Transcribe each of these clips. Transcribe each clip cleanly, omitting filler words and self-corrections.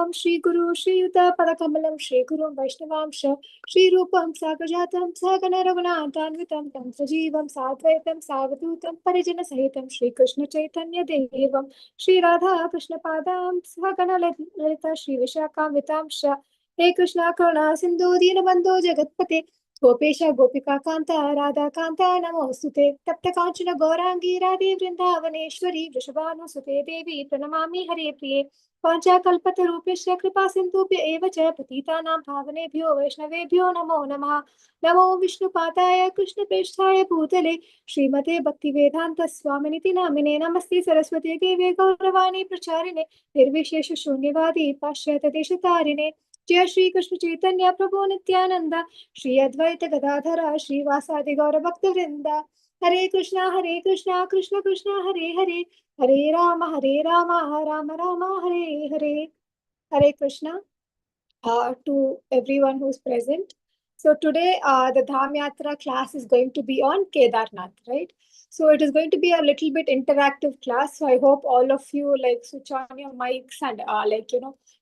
Shambhavam Shri Guru Shri Yuta Padakamalam Shri Guru Vaishnavamsha Shri Rupam Sagajatam Sagana Raghunathanvitam Tam Sajivam Sadvaitam Savadutam Parijana Sahitam Shri Krishna Chaitanya Devam Shri Radha Krishna Padam Sagana Lalita Shri Vishakam He Krishna Karuna Sindhu Deenabandhu Jagatpate Gopesha Gopika Kanta Radha Kanta Namostute Tapta Kanchana Gaurangi Radhe Vrindavaneshwari Vrishabhanusute Devi Pranamami Hare Priye Pancha Kalpata Rupesha Kripa Sindhubhya Eva Cha Patitanam Bhavanebhyo Vaishnavebhyo Namo Namaha Namo Vishnu Padaya Krishna Pesthaya Bhutale Srimate Bhaktivedanta Swaminiti Namine Namaste Saraswati Deve Gauravani Pracharine Nirvishesha Shunyavadi Pashyata Deshatarine Jai Shri Krishna Chaitanya Prabhu Nityananda Shri Advaita Gadadhara Shri Vasadi Gaura Bhakta Vrinda Hare Krishna Krishna Krishna Hare Hare Hare Rama Rama Rama Hare Hare Hare Krishna to everyone who's present. So today the Dham Yatra class is going to be on Kedarnath, right? So it is going to be a little bit interactive class. So I hope all of you like switch on your mics and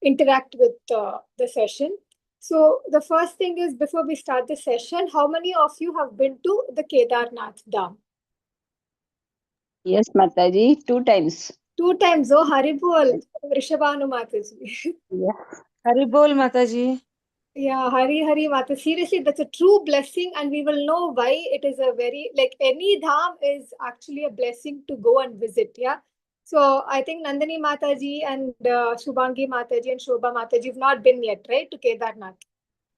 interact with the session. So the first thing is, before we start the session, how many of you have been to the Kedarnath Dham? Yes, Mataji, 2 times. 2 times. Oh, Haribol, Vrishabhanu Mataji. Yeah. Haribol Mataji. Yeah, Hari Mata. Seriously, that's a true blessing, and we will know why it is a very, like, any dham is actually a blessing to go and visit. Yeah. So I think Nandini Mataji and Shubhangi Mataji and Shobha Mataji have not been yet, right, to Kedarnath?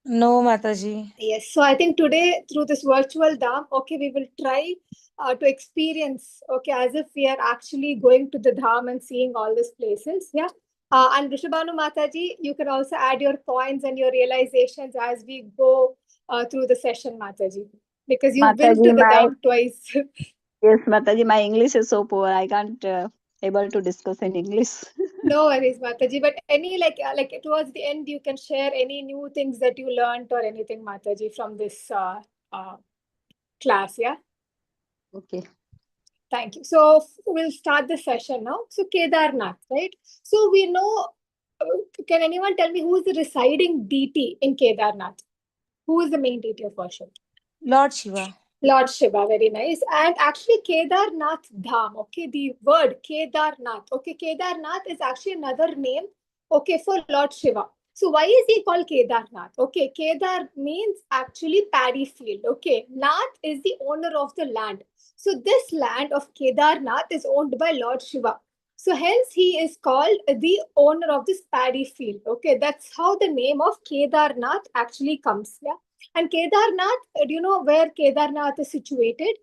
No, Mataji. Yes. So I think today, through this virtual dham, okay, we will try to experience, okay, as if we are actually going to the dham and seeing all these places. Yeah. And Rishabhanu Mataji, you can also add your points and your realizations as we go through the session, Mataji, because you've been to the dham twice. Yes, Mataji, my English is so poor. I can't able to discuss in English. No worries, Mataji. But any like towards the end, you can share any new things that you learned or anything, Mataji, from this class. Yeah. Okay. Thank you. So we'll start the session now. So Kedarnath, right? So we know, can anyone tell me who is the residing deity in Kedarnath? Who is the main deity of worship? Lord Shiva. Lord Shiva, very nice. And actually Kedarnath Dham, okay, the word Kedarnath, okay, Kedarnath is actually another name, okay, for Lord Shiva. So why is he called Kedarnath? Okay, Kedar means actually paddy field, okay. Nath is the owner of the land. So this land of Kedarnath is owned by Lord Shiva. So hence he is called the owner of this paddy field, okay. That's how the name of Kedarnath actually comes, yeah. And Kedarnath, do you know where Kedarnath is situated?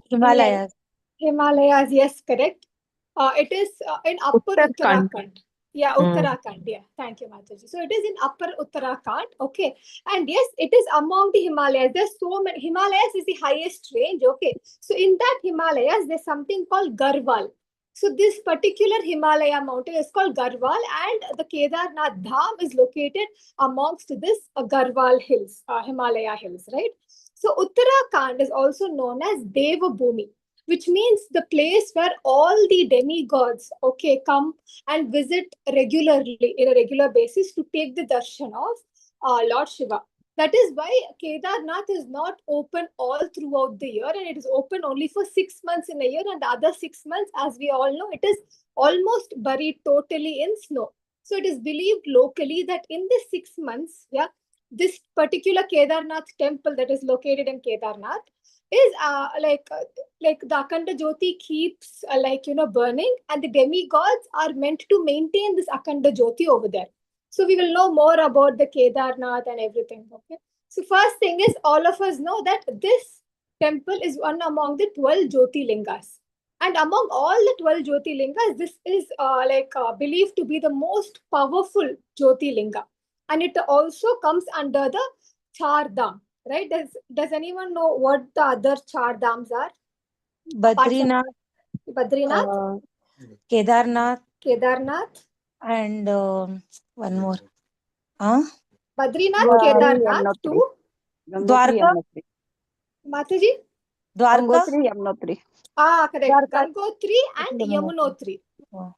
Himalayas. Himalayas, yes, correct. It is in Upper Uttarakhand. Yeah, Uttarakhand. Yeah, thank you, Mataji. So it is in Upper Uttarakhand. Okay, and yes, it is among the Himalayas. There's so many. Himalayas is the highest range. Okay, so in that Himalayas, there's something called Garhwal. So this particular Himalaya mountain is called Garhwal, and the Kedarnath Dham is located amongst this Garhwal hills, Himalaya hills, right? So Uttarakhand is also known as Devabhumi, which means the place where all the demigods, okay, come and visit regularly in a regular basis to take the darshan of Lord Shiva. That is why Kedarnath is not open all throughout the year, and it is open only for 6 months in a year, and the other 6 months, as we all know, it is almost buried totally in snow. So it is believed locally that in the 6 months, yeah, this particular Kedarnath temple that is located in Kedarnath is like the Akhanda Jyoti keeps burning, and the demigods are meant to maintain this Akhanda Jyoti over there. So we will know more about the Kedarnath and everything. Okay. So first thing is, all of us know that this temple is one among the 12 Jyotirlingas. And among all the 12 Jyotirlingas, this is believed to be the most powerful Jyotirlinga. And it also comes under the Char Dham, right? Does anyone know what the other Char Dhams are? Badrinath. Badrinath. Kedarnath. And one more. Badrinath, Kedarnath, two. Dwarka. Mataji? Dwarka. Gangotri, Yamunotri. Correct. Gangotri and Yamunotri. Oh.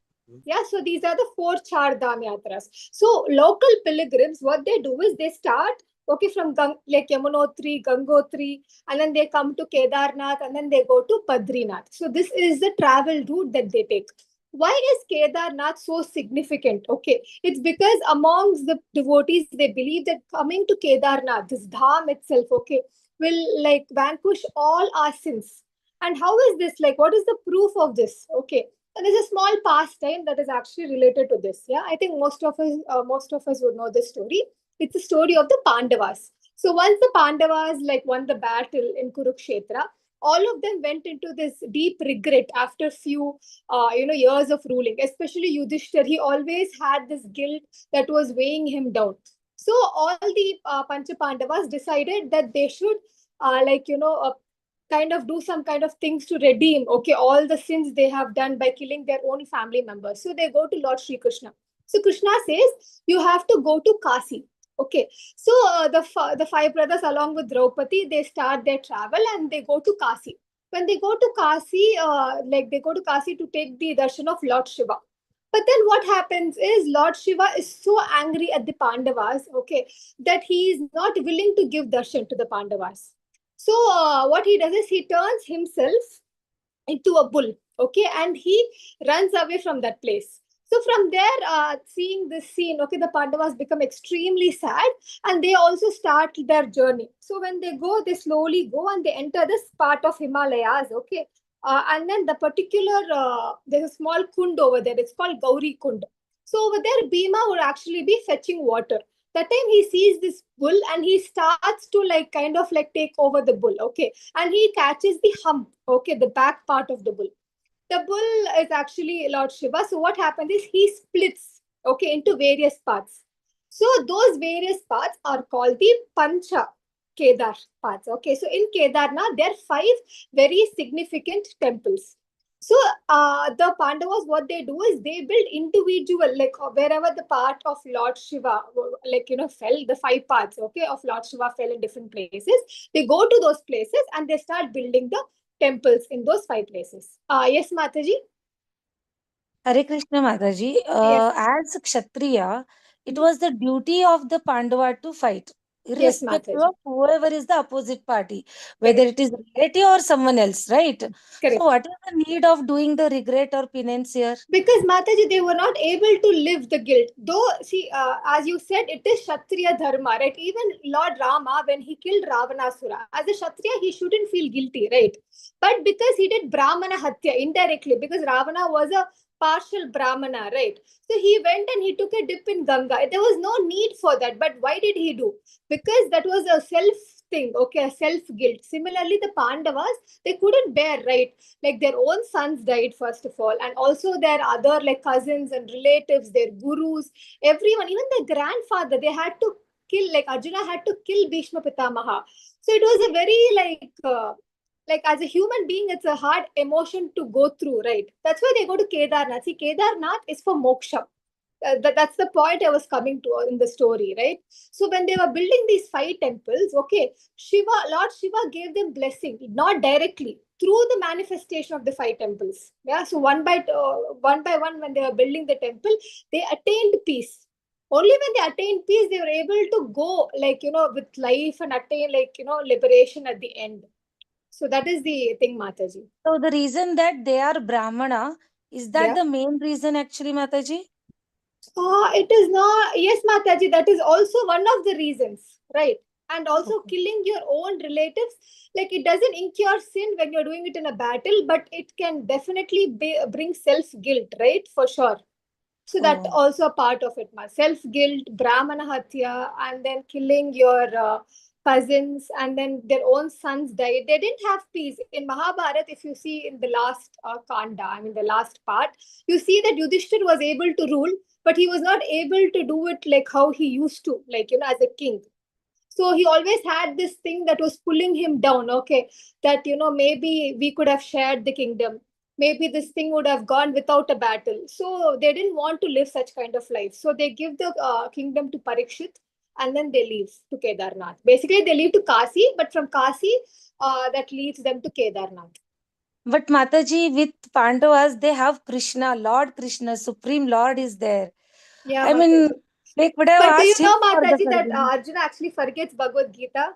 Yeah, so these are the 4 Char Dham Yatras. So local pilgrims, what they do is they start, okay, from like Yamunotri, Gangotri, and then they come to Kedarnath, and then they go to Badrinath. So this is the travel route that they take. Why is Kedarnath so significant? Okay, it's because amongst the devotees, they believe that coming to Kedarnath, this Dham itself, okay, will like vanquish all our sins. And how is this? Like, what is the proof of this? Okay, and there's a small pastime that is actually related to this. Yeah, I think most of us would know this story. It's a story of the Pandavas. So once the Pandavas like won the battle in Kurukshetra, all of them went into this deep regret after few years of ruling. Especially Yudhishthir, he always had this guilt that was weighing him down. So all the Pancha Pandavas decided that they should kind of do some kind of things to redeem, okay, all the sins they have done by killing their own family members. So they go to Lord Sri Krishna. So Krishna says you have to go to Kasi. Okay, so the 5 brothers along with Draupadi, they start their travel and they go to Kasi. When they go to Kasi, they go to Kasi to take the darshan of Lord Shiva. But then what happens is Lord Shiva is so angry at the Pandavas, okay, that he is not willing to give darshan to the Pandavas. So what he does is he turns himself into a bull, okay, and he runs away from that place. So from there, seeing this scene, okay, the Pandavas become extremely sad, and they also start their journey. So when they go, they slowly go and they enter this part of Himalayas, okay, and then the particular there's a small kund over there. It's called Gauri Kund. So over there, Bhima would actually be fetching water. That time he sees this bull and he starts to like kind of like take over the bull, okay, and he catches the hump, okay, the back part of the bull. The bull is actually Lord Shiva. So what happens is he splits, okay, into various parts. So those various parts are called the Pancha Kedar parts. Okay, so in Kedarnath there are 5 very significant temples. So the Pandavas, what they do is they build individual, like wherever the part of Lord Shiva, fell, the 5 parts, okay, of Lord Shiva fell in different places. They go to those places and they start building the temples in those 5 places. Yes, Mataji? Hare Krishna Mataji, Yes, as Kshatriya, it was the duty of the Pandava to fight, yes, irrespective Mataji. of whoever is the opposite party, whether Correct, it is relative or someone else, right? So, correct. what is the need of doing the regret or penance here? Because Mataji, they were not able to live the guilt. Though, see, as you said, it is Kshatriya Dharma, right? Even Lord Rama, when he killed Ravanasura, as a Kshatriya, he shouldn't feel guilty, right? But because he did Brahmana Hatya indirectly, because Ravana was a partial Brahmana, right? So he went and he took a dip in Ganga. There was no need for that. But why did he do? Because that was a self thing, okay, a self guilt. Similarly, the Pandavas, they couldn't bear, right? Like their own sons died first of all, and also their other like cousins and relatives, their gurus, everyone, even their grandfather, they had to kill, like Arjuna had to kill Bhishma Pitamaha. So it was a very like as a human being, it's a hard emotion to go through, right? That's why they go to Kedarnath. See, Kedarnath is for moksha. That's the point I was coming to in the story, right? So when they were building these 5 temples, okay, Lord Shiva gave them blessing, not directly, through the manifestation of the 5 temples. Yeah, so one by one, when they were building the temple, they attained peace. Only when they attained peace, they were able to go with life and attain liberation at the end. So that is the thing, Mataji. So, the reason that they are Brahmana, is that Yeah. the main reason actually, Mataji? It is not. Yes, Mataji, that is also one of the reasons, right? And also Okay. killing your own relatives, like it doesn't incur sin when you're doing it in a battle, but it can definitely bring self guilt, right? For sure. So that Oh. also a part of it, self guilt, Brahmana Hatya, and then killing your cousins, and then their own sons died. They didn't have peace. In Mahabharata, if you see in the last Kanda, I mean the last part, you see that Yudhishthir was able to rule, but he was not able to do it like how he used to, as a king. So he always had this thing that was pulling him down, okay, that maybe we could have shared the kingdom, maybe this thing would have gone without a battle. So they didn't want to live such kind of life, so they give the kingdom to Parikshit, and then they leave to Kedarnath. Basically they leave to Kasi, but from Kasi that leads them to Kedarnath. But Mataji, with Pandavas, they have Krishna, Lord Krishna, Supreme Lord is there. Yeah, I mean, Mataji. they could have But do you asked him know, for the Mataji, that forgiveness. Arjuna actually forgets Bhagavad Gita?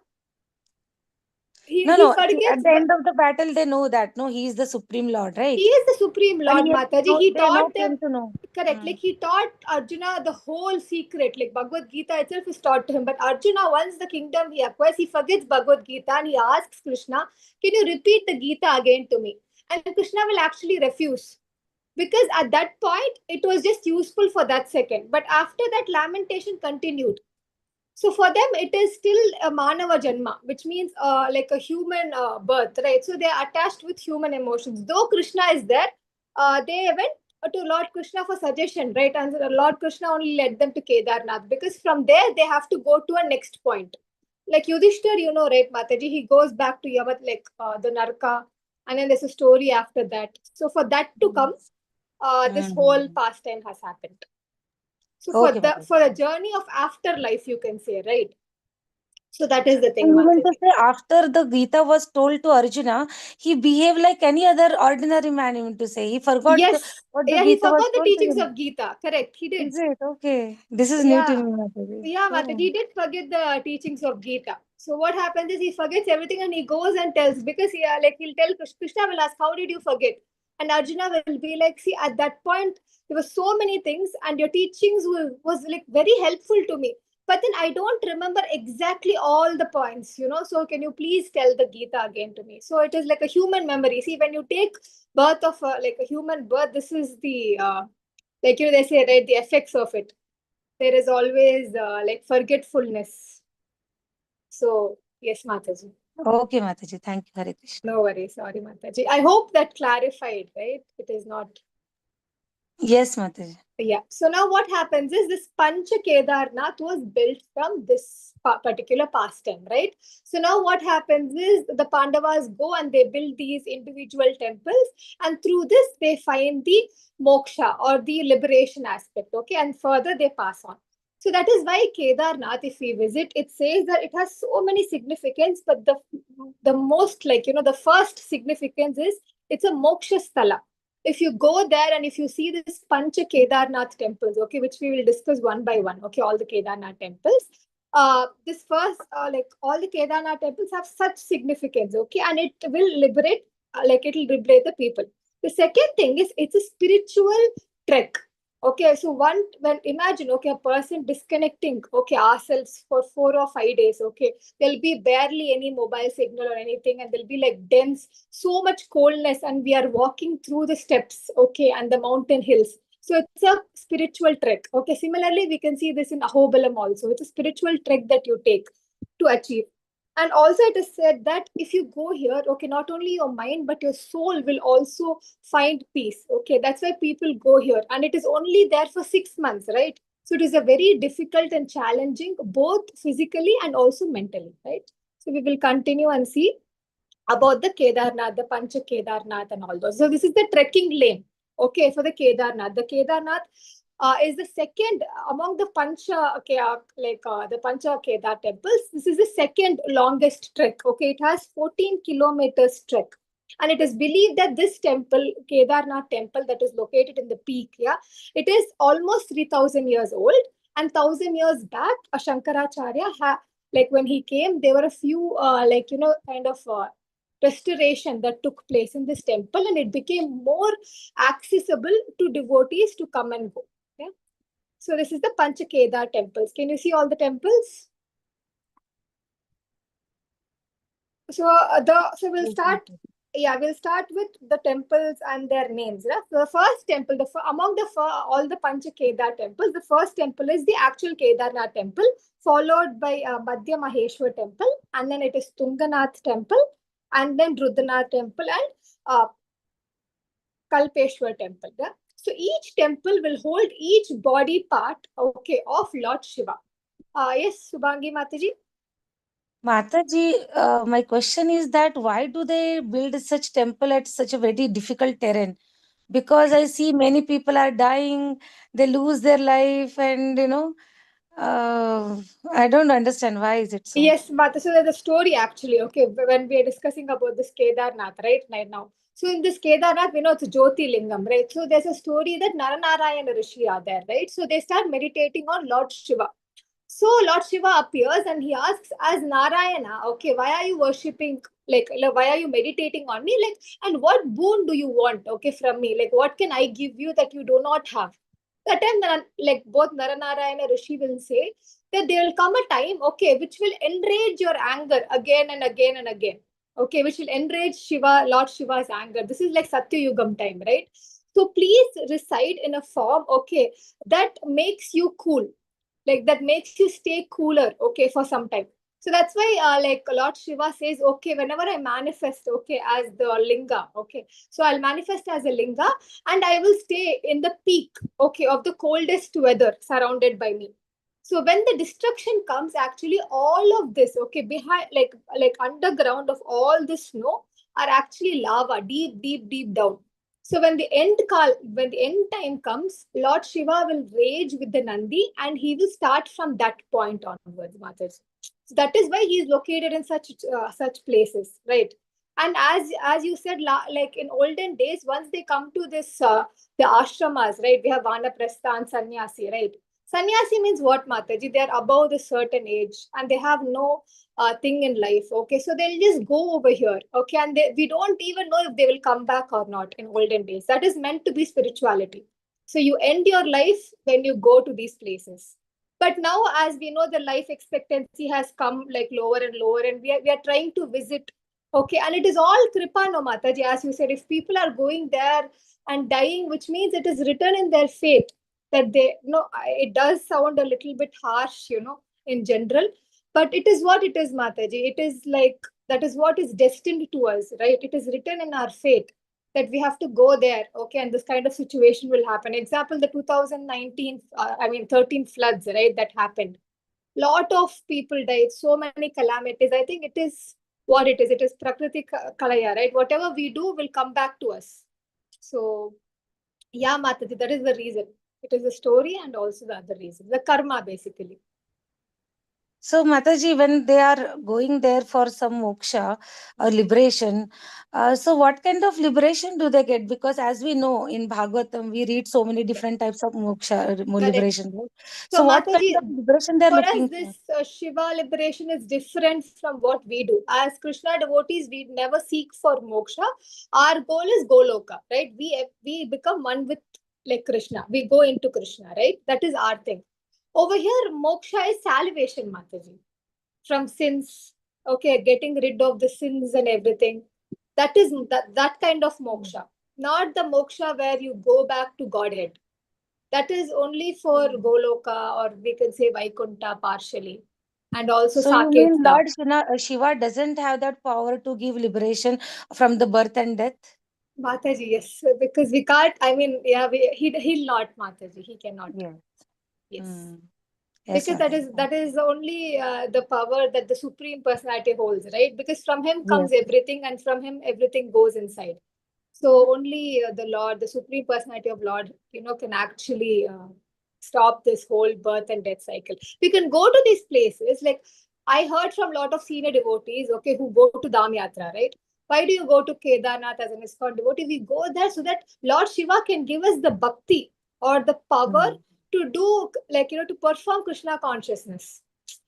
No, He no. See, at forgets, the but end of the battle, they know that. No, he is the Supreme Lord, he right? is the Supreme And Lord, he, Mataji. no, He they know, taught them, came to know. correct, like he taught Arjuna the whole secret. Like Bhagavad Gita itself is taught to him. But Arjuna, once the kingdom he acquires, he forgets Bhagavad Gita and he asks Krishna, can you repeat the Gita again to me? And Krishna will actually refuse. Because at that point, it was just useful for that second. But after that, lamentation continued. So for them, it is still a manava janma, which means like a human birth, right? So they are attached with human emotions. Though Krishna is there, they went to Lord Krishna for suggestion, right? And Lord Krishna only led them to Kedarnath because from there they have to go to a next point. Like Yudhishthir, you know, right, Mataji, he goes back to Yavat, like the Narka, and then there's a story after that. So for that to come, this whole Mm. pastime has happened. So Okay, Mataji. for a journey of afterlife, you can say, right? So that is the thing, And even to Mataji. say, after the Gita was told to Arjuna, he behaved like any other ordinary man, even to say. He forgot Yes. what the Yeah, he Gita was forgot the told to teachings him. of Gita. Correct. He did. Is it? Okay. This is new to Yeah. me, Mataji. Yeah, Mataji. Oh. He did forget the teachings of Gita. So what happens is he forgets everything and he goes and tells because like he'll tell Krishna will ask, how did you forget? And Arjuna will be like, see, at that point there were so many things and your teachings was like very helpful to me. But then I don't remember exactly all the points, you know. So can you please tell the Gita again to me? So it is like a human memory. See, when you take birth of like a human birth, this is the like you know they say, right, the effects of it. There is always like forgetfulness. So yes, Mataji. Okay, Mataji. Thank you, Hare Krishna. No worries. Sorry, Mataji. I hope that clarified, right? It is not. Yes, Mataji. Yeah. So now what happens is this Pancha Kedarnath was built from this particular pastime, right? So now what happens is the Pandavas go and they build these individual temples, and through this they find the moksha or the liberation aspect. Okay, and further they pass on. So that is why Kedarnath, if we visit, it says that it has so many significance, but the most like you know the first significance is it's a moksha sthala. If you go there and if you see this Pancha Kedarnath temples, okay, which we will discuss one by one, okay, all the Kedarnath temples. This first, like all the Kedarnath temples have such significance, okay, and it will liberate, like it will liberate the people. The second thing is it's a spiritual trek. Okay, so when imagine, okay, a person disconnecting, okay, ourselves for 4 or 5 days, okay, there'll be barely any mobile signal or anything, and there'll be like dense, so much coldness, and we are walking through the steppes, okay, and the mountain hills. So it's a spiritual trek. Okay, similarly, we can see this in Ahobilam also. It's a spiritual trek that you take to achieve. And also, it is said that if you go here, okay, not only your mind, but your soul will also find peace. Okay, that's why people go here. And it is only there for 6 months, right? So it is a very difficult and challenging, both physically and also mentally, right? So we will continue and see about the Kedarnath, the Pancha Kedarnath, and all those. So this is the trekking lane. Okay, for the Kedarnath. The Kedarnath is the second among the Pancha, okay, the Pancha Kedar temples. This is the second longest trek. Okay, it has 14 kilometers trek. And it is believed that this temple, Kedarnath temple, that is located in the peak, yeah, it is almost 3,000 years old. And 1,000 years back, a Shankaracharya, like when he came, there were a few, like, you know, kind of restoration that took place in this temple, and it became more accessible to devotees to come and go. Yeah. So this is the Panchakedar temples. Can you see all the temples? So we'll Yes, start. Mataji. Yeah, we'll start with the temples and their names. Yeah? So the first temple, among all the Panchakedar temples, the first temple is the actual Kedarnath temple, followed by Madhya Maheshwar temple, and then it is Tunganath temple, and then Rudranath temple, and Kalpeshwar temple. Yeah? So each temple will hold each body part, okay, of Lord Shiva. Yes, Subhangi Mataji. Mataji, my question is that why do they build such temple at such a very difficult terrain? Because I see many people are dying, they lose their life, and I don't understand why is it so. Yes, Mata. So there's a story actually. Okay, when we are discussing about this Kedarnath right now. So in this Kedarnath, we know it's Jyoti Lingam, right? So there's a story that Naranarayana Rishi are there, right? So they start meditating on Lord Shiva. So Lord Shiva appears and he asks, as Narayana, okay, why are you worshipping, why are you meditating on me? Like, and what boon do you want, okay, from me? Like, what can I give you that you do not have? That time, like both Naranarayana Rishi will say that there will come a time, okay, which will enrage your anger again and again and again. Okay, which will enrage Shiva, Lord Shiva's anger. This is like Satya Yugam time, right? So please reside in a form, okay, that makes you cool, like that makes you stay cooler, okay, for some time. So that's why like Lord Shiva says, okay, whenever I manifest, okay, as the linga, okay, so I'll manifest as a linga and I will stay in the peak, okay, of the coldest weather surrounded by me. So when the destruction comes, actually all of this, okay, behind, like underground of all this snow are actually lava, deep, deep, deep down. So when the end time comes, Lord Shiva will rage with the Nandi, and he will start from that point onwards, Mataji. So that is why he is located in such places, right? And as you said, like in olden days, once they come to this the ashramas, right? We have Vanaprastha and Sannyasi, right? Sannyasi means what, Mataji? They are above a certain age and they have no thing in life. Okay, so they'll just go over here. Okay, and we don't even know if they will come back or not in olden days. That is meant to be spirituality. So you end your life when you go to these places. But now, as we know, the life expectancy has come like lower and lower, and we are trying to visit. Okay, and it is all kripa, no Mataji, as you said. If people are going there and dying, which means it is written in their fate that they, no, it does sound a little bit harsh, in general, but it is what it is, Mataji. It is like that is what is destined to us, right? It is written in our fate that we have to go there, okay, and this kind of situation will happen. Example, the 2019, 13 floods, right, that happened. Lot of people died, so many calamities. I think it is what it is. It is Prakriti Kalaya, right? Whatever we do will come back to us. So, yeah, Mataji, that is the reason. It is the story and also the other reason, the karma, basically. So, Mataji, when they are going there for some moksha or liberation, so what kind of liberation do they get? Because as we know in Bhagavatam, we read so many different types of moksha, Correct. liberation. Right? So, So, what kind Mataji, of liberation they are for us, looking this for? Shiva liberation is different from what we do. As Krishna devotees, we never seek for moksha. Our goal is Goloka, right? We become one with like Krishna. We go into Krishna, right? That is our thing. Over here, moksha is salvation, Mataji, from sins. Okay, getting rid of the sins and everything. That is that kind of moksha, not the moksha where you go back to Godhead. That is only for Goloka, or we can say Vaikunta partially, and also So, you mean Saketa. Lord Shiva doesn't have that power to give liberation from the birth and death? Mataji, yes, because we can't. I mean, yeah, he'll not, Mataji. He cannot. Yes. Yes, Mm. Yes, because Mataji. that is only the power that the Supreme Personality holds, right? Because from him comes Yes. everything, and from him everything goes inside. So only the Lord, the Supreme Personality of Lord, can actually stop this whole birth and death cycle. We can go to these places. Like I heard from a lot of senior devotees, okay, who go to Dham Yatra, right? Why do you go to Kedarnath as an ISKCON devotee? We go there so that Lord Shiva can give us the bhakti or the power Mm. to do, like, to perform Krishna consciousness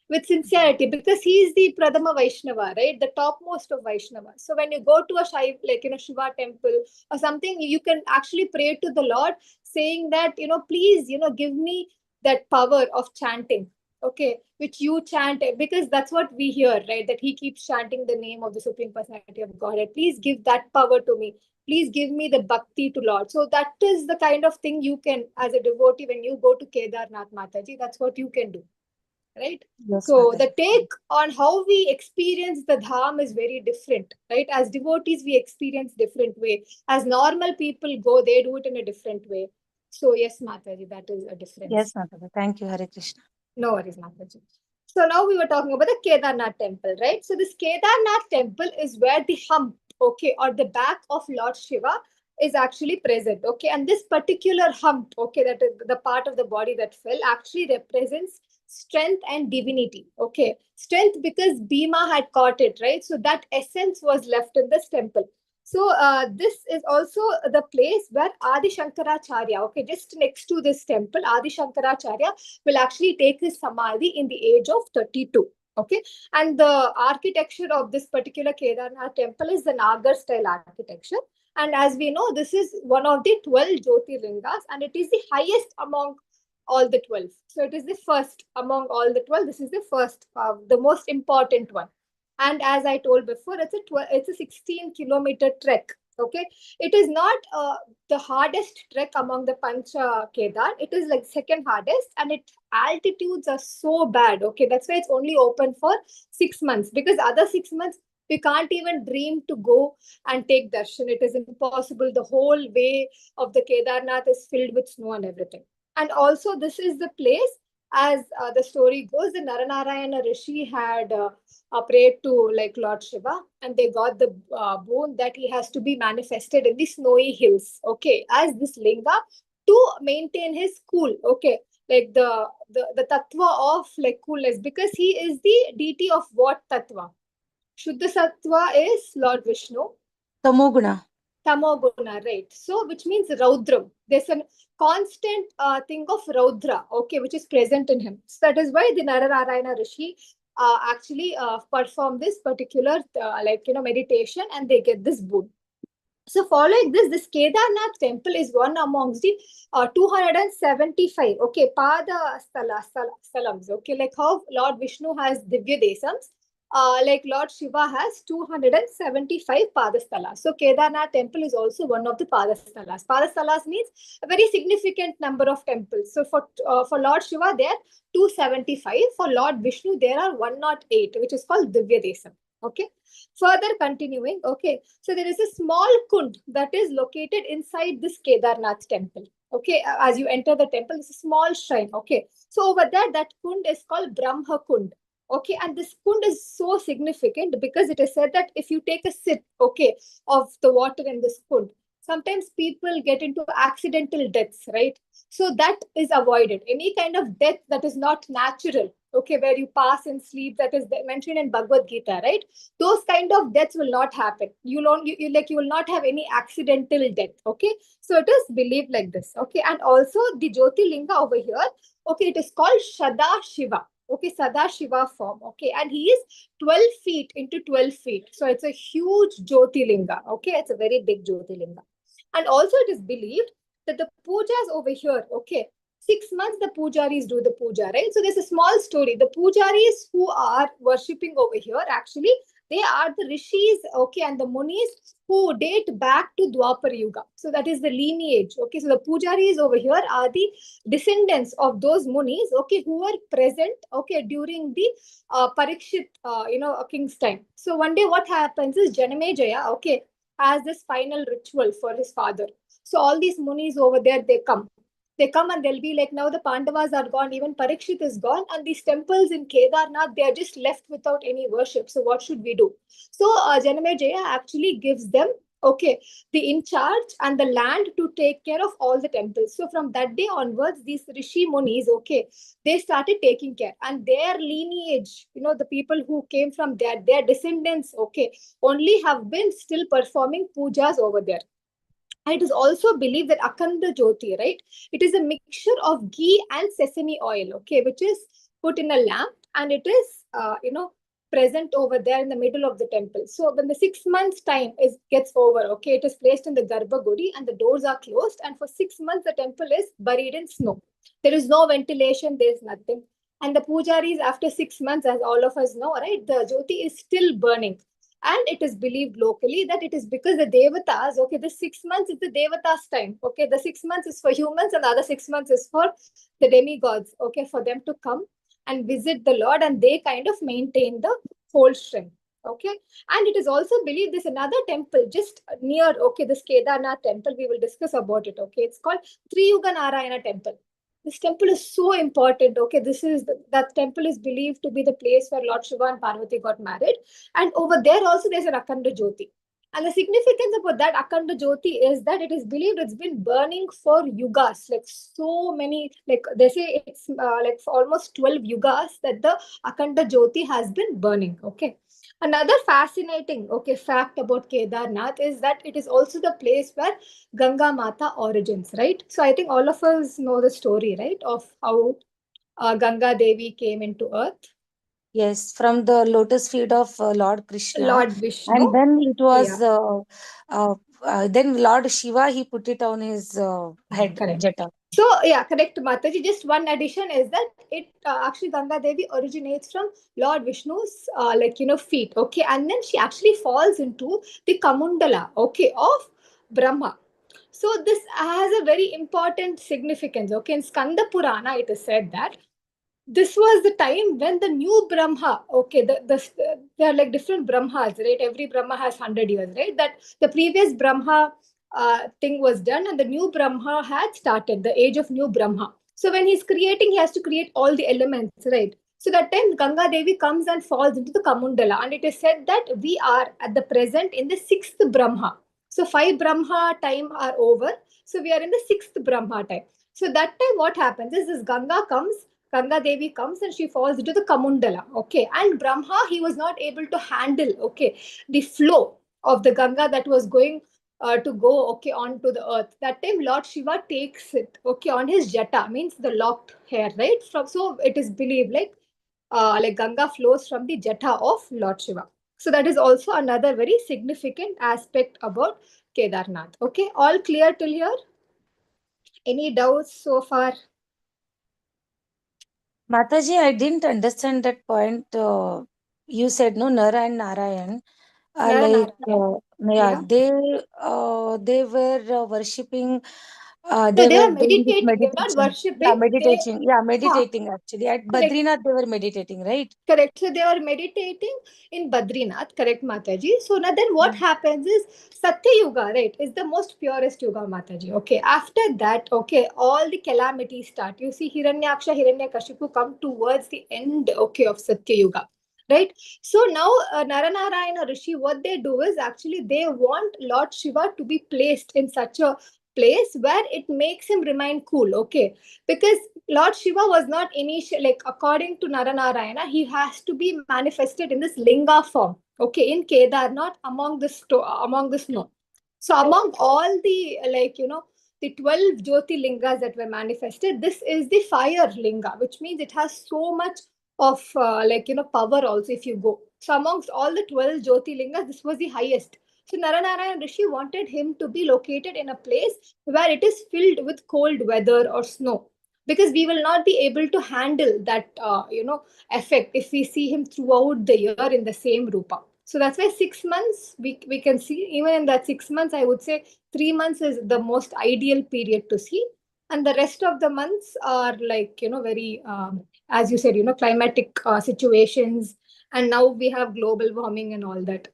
with sincerity, because he is the Pradama Vaishnava, right? The topmost of Vaishnava. So when you go to a Shiva temple or something, you can actually pray to the Lord saying that, please, give me that power of chanting, okay, which you chant, because that's what we hear, right? That he keeps chanting the name of the Supreme Personality of Godhead. Please give that power to me. Please give me the bhakti to Lord. So that is the kind of thing you can, as a devotee, when you go to Kedarnath, Mataji, that's what you can do, right? Yes, So Mataji. the take on how we experience the dham is very different, right? As devotees, we experience different way. As normal people go, they do it in a different way. So yes, Mataji, that is a Yes, difference. Mataji. Thank you, Hare Krishna. No worries, Mataji. So now we were talking about the Kedarnath temple, right? So this Kedarnath temple is where the hump, okay, or the back of Lord Shiva is actually present, okay? And this particular hump, okay, that is the part of the body that fell, actually represents strength and divinity, okay? Strength because Bhima had caught it, right? So that essence was left in this temple. So this is also the place where Adi Shankaracharya, okay, just next to this temple, Adi Shankaracharya will actually take his samadhi in the age of 32. Okay, and the architecture of this particular Kedarnath temple is the Nagar style architecture. And as we know, this is one of the 12 Jyotirlingas, and it is the highest among all the 12. So it is the first among all the 12. This is the first, the most important one. And as I told before, it's a 16-kilometer trek. Okay, it is not the hardest trek among the Pancha Kedar. It is like second hardest, and its altitudes are so bad. Okay, that's why it's only open for 6 months, because other 6 months we can't even dream to go and take darshan. It is impossible. The whole way of the Kedarnath is filled with snow and everything. And also, this is the place, as the story goes, the Naranarayana Rishi had prayed to like Lord Shiva, and they got the boon that he has to be manifested in the snowy hills, okay, as this linga to maintain his cool, okay, like the tattva of like coolness, because he is the deity of what tattva? Shuddha sattva is Lord Vishnu. Tamoguna. Tamoguna, right? So, which means Raudram. There's a constant thing of Raudra, okay, which is present in him. So that is why the Nararayana Rishi actually perform this particular meditation, and they get this boon. So following this Kedarnath temple is one amongst the 275, okay, Pada Stalams, okay, like how Lord Vishnu has Divya Desams, like Lord Shiva has 275 Padastalas. So Kedarnath temple is also one of the Padastalas. Padastalas means a very significant number of temples. So for Lord Shiva, there are 275. For Lord Vishnu, there are 108, which is called Divya Desam. Okay. Further continuing, okay. So there is a small kund that is located inside this Kedarnath temple. Okay, as you enter the temple, it's a small shrine. Okay, so over there, that kund is called Brahma Kund. Okay, and this kund is so significant because it is said that if you take a sip, okay, of the water in this kund, sometimes people get into accidental deaths, right? So that is avoided. Any kind of death that is not natural, okay, where you pass in sleep, that is mentioned in Bhagavad Gita, right? Those kind of deaths will not happen. You will not have any accidental death. Okay, so it is believed like this. Okay, and also the Jyotirlinga over here, okay, it is called Shada Shiva. Okay, Sada Shiva form. Okay, and he is 12 feet into 12 feet. So it's a huge Jyotirlinga. Okay, it's a very big Jyotirlinga. And also it is believed that the pujas over here, okay, 6 months the pujaris do the puja, right? So there's a small story. The pujaris who are worshipping over here, actually, they are the rishis, okay, and the munis who date back to Dwapar Yuga. So that is the lineage, okay. So the pujaris over here are the descendants of those munis, okay, who were present, okay, during the Parikshit, king's time. So one day what happens is Janamejaya, okay, has this final ritual for his father. So all these munis over there, they come and they'll be like, now the Pandavas are gone, even Parikshit is gone, and these temples in Kedarnath, they are just left without any worship. So what should we do? So Janamejaya actually gives them, okay, the in charge and the land to take care of all the temples. So from that day onwards, these Rishi Munis, okay, they started taking care, and their lineage, the people who came from their descendants, okay, only have been still performing pujas over there. And it is also believed that Akhanda Jyoti, right? It is a mixture of ghee and sesame oil, okay, which is put in a lamp, and it is, present over there in the middle of the temple. So when the 6 months time gets over, okay, it is placed in the Garbhagudi and the doors are closed. And for 6 months, the temple is buried in snow. There is no ventilation, there is nothing. And the pujaris, after 6 months, as all of us know, right, the Jyoti is still burning. And it is believed locally that it is because the Devatas, okay, the 6 months is the Devatas time. Okay, the 6 months is for humans and the other 6 months is for the demigods, okay, for them to come and visit the Lord, and they kind of maintain the whole shrine. Okay, and it is also believed there's another temple just near, okay, this Kedarnath temple. We will discuss about it. Okay, it's called Triyuga Narayana temple. This temple is so important. Okay, that temple is believed to be the place where Lord Shiva and Parvati got married. And over there also there's an Akhanda Jyoti. And the significance about that Akhanda Jyoti is that it is believed it's been burning for yugas, like so many, like they say it's like for almost 12 yugas that the Akhanda Jyoti has been burning. Okay. Another fascinating, fact about Kedarnath is that it is also the place where Ganga Mata origins, right? So I think all of us know the story, right, of how Ganga Devi came into earth. Yes, from the lotus feet of Lord Krishna, Lord Vishnu. and then it Yeah, was then Lord Shiva, he put it on his head, correct. jata. So yeah, correct, Mataji. Just one addition is that it actually Ganga Devi originates from Lord Vishnu's feet, okay, and then she actually falls into the Kamundala, okay, of Brahma. So this has a very important significance. Okay, in Skanda Purana, it is said that this was the time when the new Brahma, okay, there are like different Brahmas, right? Every Brahma has 100 years, right? That the previous Brahma thing was done and the new Brahma had started, the age of new Brahma. So when he's creating, he has to create all the elements, right? So that time Ganga Devi comes and falls into the Kamundala, and it is said that we are at the present in the sixth Brahma. So five Brahma time are over. So we are in the sixth Brahma time. So that time what happens is this Ganga Devi comes and she falls into the Kamundala. Okay. And Brahma, he was not able to handle, okay, the flow of the Ganga that was going to go, okay, onto the earth. That time Lord Shiva takes it, okay, on his jata, means the locked hair, right? So it is believed like Ganga flows from the jata of Lord Shiva. So that is also another very significant aspect about Kedarnath. Okay. All clear till here? Any doubts so far? Mataji, I didn't understand that point. You said no, Nara and Narayan. Naranarayan. Yeah, Yeah. they were worshipping. No, They they were were doing this meditating. They were not meditation. Yeah, worshipping. meditating. Yeah, Ah, meditating actually. At correct, Badrinath, they were meditating, right? correct. So they were meditating in Badrinath, correct, Mataji. So now then what Mm. happens is Satya Yuga, right, is the most purest Yuga, Mataji. Okay. After that, okay, all the calamities start. You see Hiranyaksha, Hiranyakashipu come towards the end, okay, of Satya Yuga. Right. So now Naranarayana Rishi, what they do is actually they want Lord Shiva to be placed in such a place where it makes him remain cool. Okay. Because Lord Shiva was not initial, like according to Naranarayana, he has to be manifested in this linga form. Okay, in Kedarnath among the snow. So among all the the 12 Jyoti lingas that were manifested, this is the fire linga, which means it has so much of power also if you go. So amongst all the 12 Jyoti lingas, this was the highest. So Naranarayan Rishi wanted him to be located in a place where it is filled with cold weather or snow, because we will not be able to handle that effect if we see him throughout the year in the same rupa. So that's why 6 months we can see. Even in that 6 months, I would say 3 months is the most ideal period to see, and the rest of the months are very as you said, climatic situations, and now we have global warming and all that.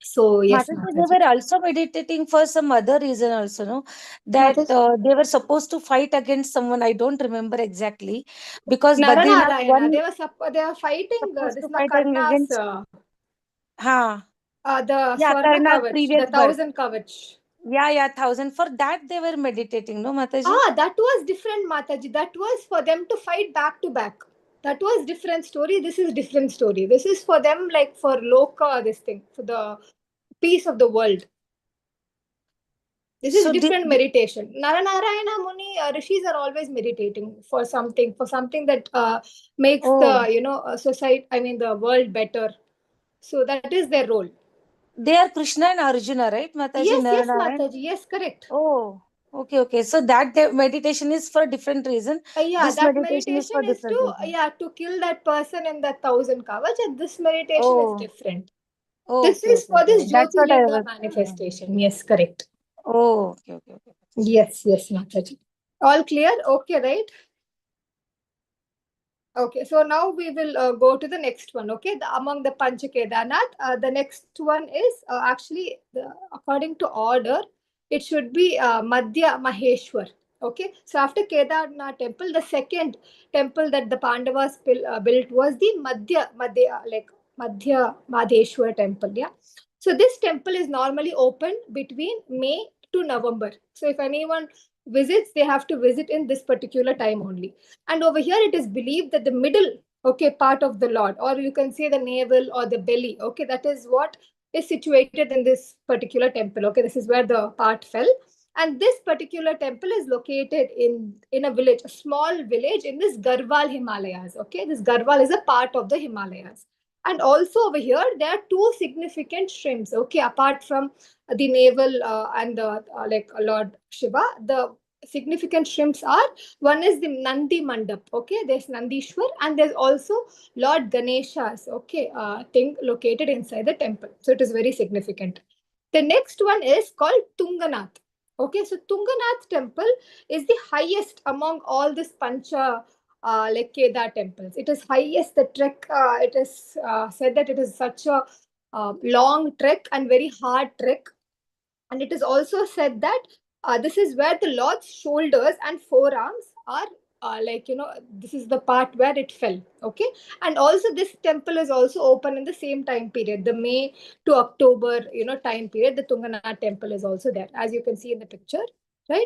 So yes, Mataji, they Mataji. were also meditating for some other reason also, no? That Mataji. they were supposed to fight against someone. I don't remember exactly because Badrinath Naranarayana, one they are fighting supposed this to na fight Karna's against. Ha. the Yeah, Swarna Karna's Kavach, previous the birth. thousand Kavach. Yeah, yeah, 1,000. For that, they were meditating, no, Mataji? Ah, that was different, Mataji. That was for them to fight back to back. That was different story. This is different story. This is for them, like for Loka, this thing, for the peace of the world. This is So, different meditation. Naranarayana Muni rishis are always meditating for something that makes oh, the society, I mean the world better. So that is their role. they are Krishna and Arjuna, right, Mataji, Yes, yes, Naranaran? Mataji. Yes, correct. Oh, okay, okay. So that meditation is for different reason. Yeah, This that meditation is meditation for is different to reason. kill that person in that thousand kavach, and this meditation is Oh, different. This okay, is okay, for okay. this That's what I Jyotirlinga was. manifestation. Yes, correct. Oh, okay, okay, okay. Yes, yes, Mataji. All clear? Okay, right? Okay, so now we will go to the next one. Okay, among the Pancha Kedarnath, the next one is according to order, it should be Madhya Maheshwar. Okay, so after Kedarnath temple, the second temple that the Pandavas built was the Madhya Madheshwar temple. Yeah, so this temple is normally open between May to November. So if anyone visits, they have to visit in this particular time only. And over here, it is believed that the middle okay, part of the Lord, or you can say the navel or the belly. Okay, that is what is situated in this particular temple. Okay, this is where the part fell. And this particular temple is located in a village, a small village in this Garhwal Himalayas. Okay, this Garhwal is a part of the Himalayas. And also over here, there are two significant shrimps. Okay, apart from the navel and the like Lord Shiva, the significant shrimps are, one is the Nandi Mandap. Okay, there's Nandishwar, and there's also Lord Ganesha's, okay, thing located inside the temple. So it is very significant. The next one is called Tunganath. Okay, so Tunganath temple is the highest among all this Pancha like Kedar temples. It is highest. The trek, it is said that it is such a long trek and very hard trek. And it is also said that this is where the Lord's shoulders and forearms are, this is the part where it fell. Okay. And also, this temple is also open in the same time period, the May to October, time period. The Tunganath temple is also there, as you can see in the picture. Right.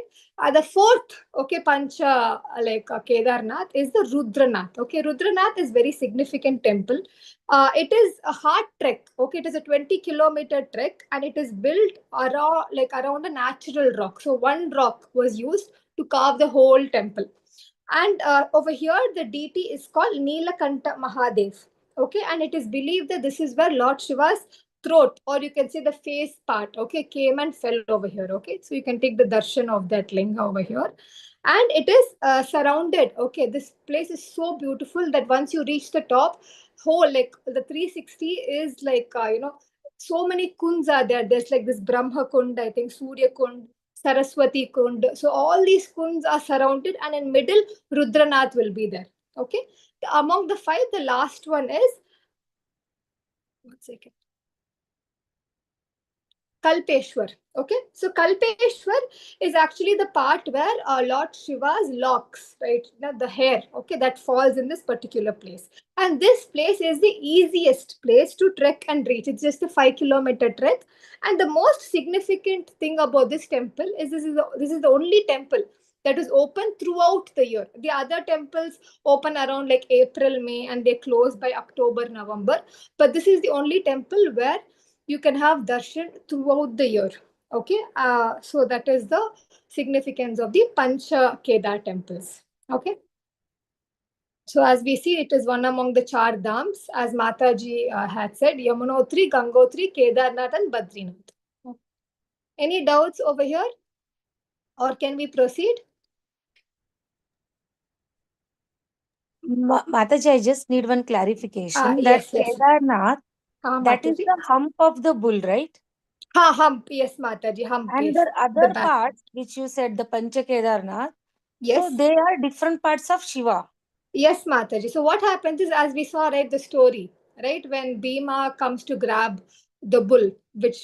The fourth, okay, Pancha, Kedarnath is the Rudranath. Okay. Rudranath is very significant temple. It is a hard trek. Okay, it is a 20-kilometer trek, and it is built around a natural rock. So one rock was used to carve the whole temple. And over here, the deity is called Nilakanta Mahadev. Okay, and it is believed that this is where Lord Shiva's throat, or you can say the face part, okay, came and fell over here. Okay, so you can take the darshan of that linga over here. And it is surrounded. Okay, this place is so beautiful that once you reach the top, whole like the 360 is so many kunds are there. There's like this Brahma Kund, I think Surya Kund, Saraswati Kund. So all these kunds are surrounded, and in middle, Rudranath will be there. Okay. Among the five, the last one is, one second, Kalpeshwar. Okay, so Kalpeshwar is actually the part where Lord Shiva's locks, right, the hair, okay, that falls in this particular place. And this place is the easiest place to trek and reach. It's just a 5-kilometer trek. And the most significant thing about this temple is this is the only temple that is open throughout the year. The other temples open around like April, May, and they close by October, November. But this is the only temple where you can have darshan throughout the year. Okay, so that is the significance of the Pancha Kedar temples. Okay, so as we see, it is one among the Char Dhams, as Mataji had said, Yamunotri, Gangotri, Kedarnath, and Badrinath. Any doubts over here, or can we proceed? Mataji, I just need one clarification that Yes, yes. Kedarnath, that is Mataji. the hump of the bull, right? Hump. Yes, Mataji. Hump And is the the other back. parts, which you said, the Pancha Kedarnath, so Yes. they are different parts of Shiva. Yes, Mataji. So what happens is, as we saw, right, the story, right, when Bhima comes to grab the bull, which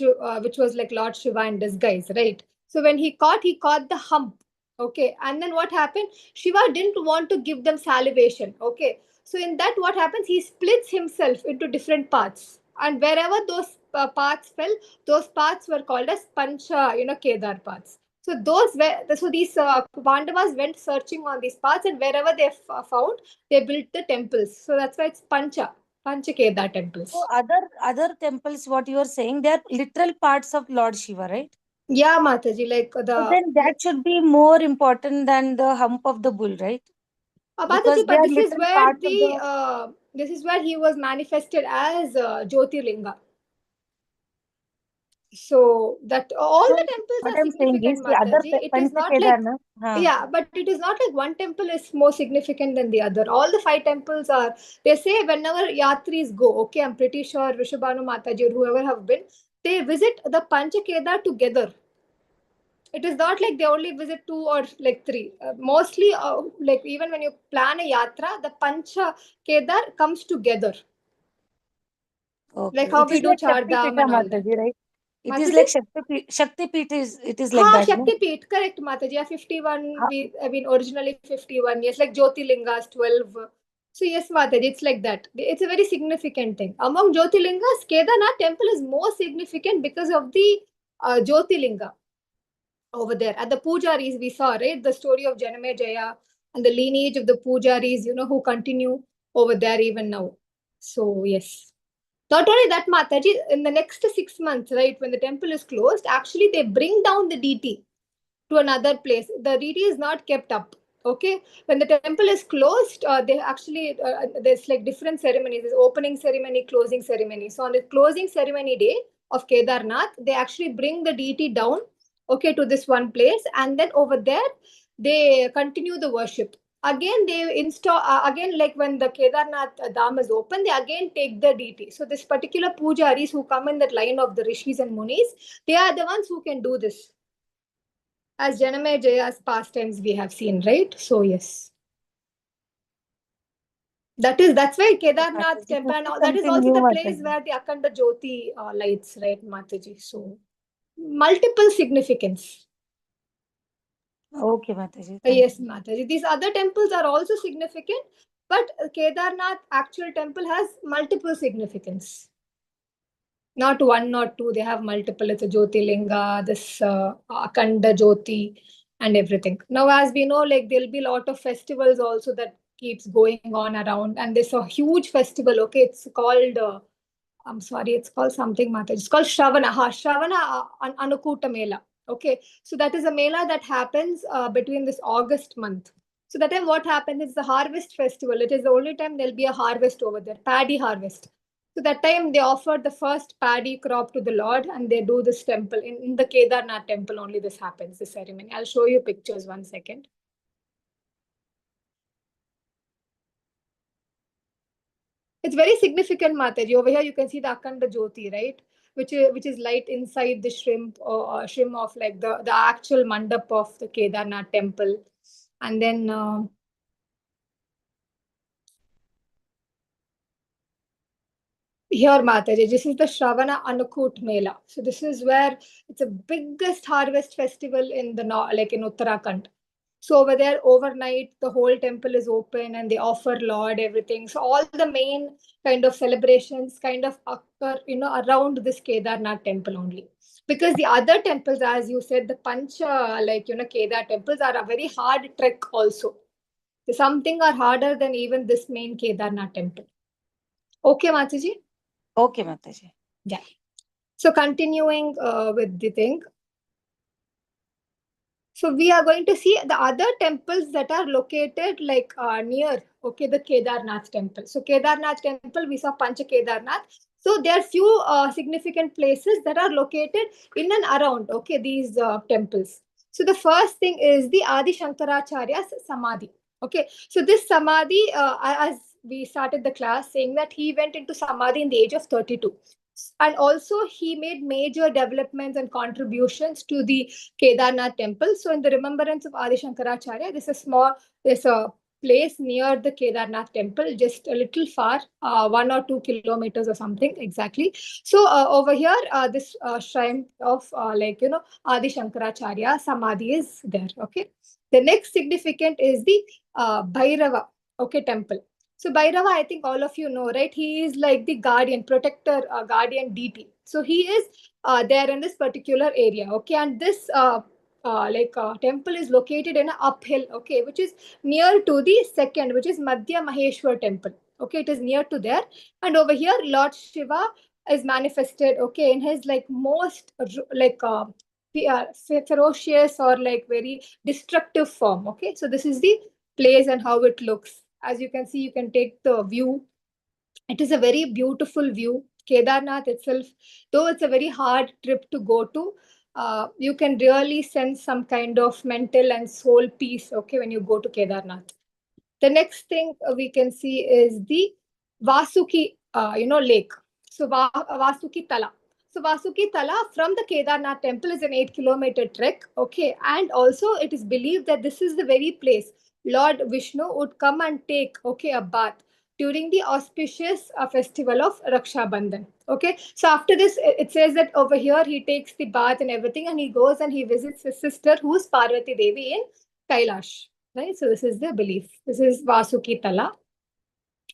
was like Lord Shiva in disguise, right? So when he caught the hump, okay, and then what happened? Shiva didn't want to give them salivation, okay. So in that, what happens? He splits himself into different parts, and wherever those parts fell, those parts were called as Pancha, Kedar parts. So these Pandavas went searching on these parts, and wherever they found, they built the temples. So that's why it's Pancha Kedar temples. So other temples, what you are saying, they are literal parts of Lord Shiva, right? Yeah, Mataji, So then that should be more important than the hump of the bull, right? Because Mataji, they but are literal parts of the. this is where he was manifested as Jyotirlinga. So that all So the temples what are I'm saying is significant, the other Mataji. It is Pancha not like, Kedarnath. yeah, but it is not like one temple is more significant than the other. All the five temples are, they say whenever yatris go, okay, I'm pretty sure Rishabhanu Mataji or whoever have been, they visit the Pancha Kedar together. It is not like they only visit two or like three. Mostly, like even when you plan a yatra, the Pancha Kedar comes together. Like Okay, how it we is do like Char Shakti Dham Pita, and all that. Mataji, right? It is Mataji? like Shakti Pita is it is like Ha, that, no? Shakti Peeth, correct, Mataji. Yeah, 51. Ha- I mean, originally 51. Yes, like Jyotirlingas, 12. So, yes, Mataji, it's like that. It's a very significant thing. Among Jyotirlingas, Kedarnath temple is more significant because of the Jyotirlinga over there. At the Pujaris, we saw, right, the story of Janame Jaya and the lineage of the Pujaris, who continue over there even now. So yes. Not only that, Mataji, in the next 6 months, right, when the temple is closed, actually they bring down the deity to another place. The deity is not kept up. Okay, when the temple is closed, they actually there's like different ceremonies. There's opening ceremony, closing ceremony. So on the closing ceremony day of Kedarnath, they actually bring the deity down, okay, to this one place, and then over there they continue the worship. Again, they install again, like when the Kedarnath Dham is open, they again take the deity. So this particular pujaris who come in that line of the rishis and munis, they are the ones who can do this as Janame Jaya's pastimes we have seen, right? So yes. That's why Kedarnath Mataji, temple this and is all, that is something also new, the place Mataji. where the Akhanda Jyoti lights, right, Mataji? So multiple significance. Okay, Mataji, thank Yes, you. Mataji. These other temples are also significant, but Kedarnath actual temple has multiple significance. Not one or two, they have multiple. It's a Jyotirlinga, this Akhanda Jyoti, and everything. Now, as we know, like there'll be a lot of festivals also that keeps going on around, and there's a huge festival. Okay, it's called. I'm sorry, it's called something, Mata. It's called Shravana. Shravana Anukuta Mela. Okay, so that is a mela that happens between this August month. So that time, what happens is the harvest festival. It is the only time there'll be a harvest over there, paddy harvest. So that time they offer the first paddy crop to the Lord, and they do this temple in the Kedarnath temple. Only this happens, the ceremony. I'll show you pictures 1 second. It's very significant, Mataji. Over here, you can see the Akhanda Jyoti, right? Which is light inside the shrimp of like the actual mandap of the Kedarnath temple, and then here, Mataji, this is the Shravana Anukut Mela. So this is where it's the biggest harvest festival in the like in Uttarakhand. So over there, overnight, the whole temple is open and they offer Lord everything. So all the main kind of celebrations kind of occur, around this Kedarnath temple only. Because the other temples, as you said, the Pancha, Kedar temples are a very hard trek also. So something are harder than even this main Kedarnath temple. Okay, Mataji? Okay, Mataji. Yeah. So continuing with the thing. So we are going to see the other temples that are located like near, okay, the Kedarnath temple. So Kedarnath temple, we saw Pancha Kedarnath. So there are few significant places that are located in and around, okay, these temples. So the first thing is the Adi Shankaracharya's Samadhi. Okay, so this Samadhi, as we started the class saying that he went into Samadhi in the age of 32. And also he made major developments and contributions to the Kedarnath temple. So in the remembrance of Adi Shankaracharya, there's a place near the Kedarnath temple, just a little far, 1 or 2 kilometers or something exactly. So over here, this shrine of Adi Shankaracharya Samadhi is there. Okay. The next significant is the Bhairava, okay, temple. So Bhairava, I think all of you know, right? He is like the guardian, protector, guardian deity. So he is there in this particular area, okay? And this temple is located in an uphill, okay, which is near to the second, which is Madhya Maheshwar temple. Okay, it is near to there. And over here, Lord Shiva is manifested, okay, in his like most ferocious or like very destructive form. Okay, so this is the place and how it looks. As you can see, you can take the view. It is a very beautiful view. Kedarnath itself, though it's a very hard trip to go to, you can really sense some kind of mental and soul peace, okay, when you go to Kedarnath. The next thing we can see is the Vasuki, lake. So Vasuki Tala. So Vasuki Tala from the Kedarnath temple is an 8 kilometer trek. Okay, and also it is believed that this is the very place Lord Vishnu would come and take, okay, a bath during the auspicious festival of Raksha Bandhan. Okay, so after this, it says that over here he takes the bath and everything, and he goes and he visits his sister, who is Parvati Devi in Kailash. Right, so this is the belief. This is Vasuki Tala.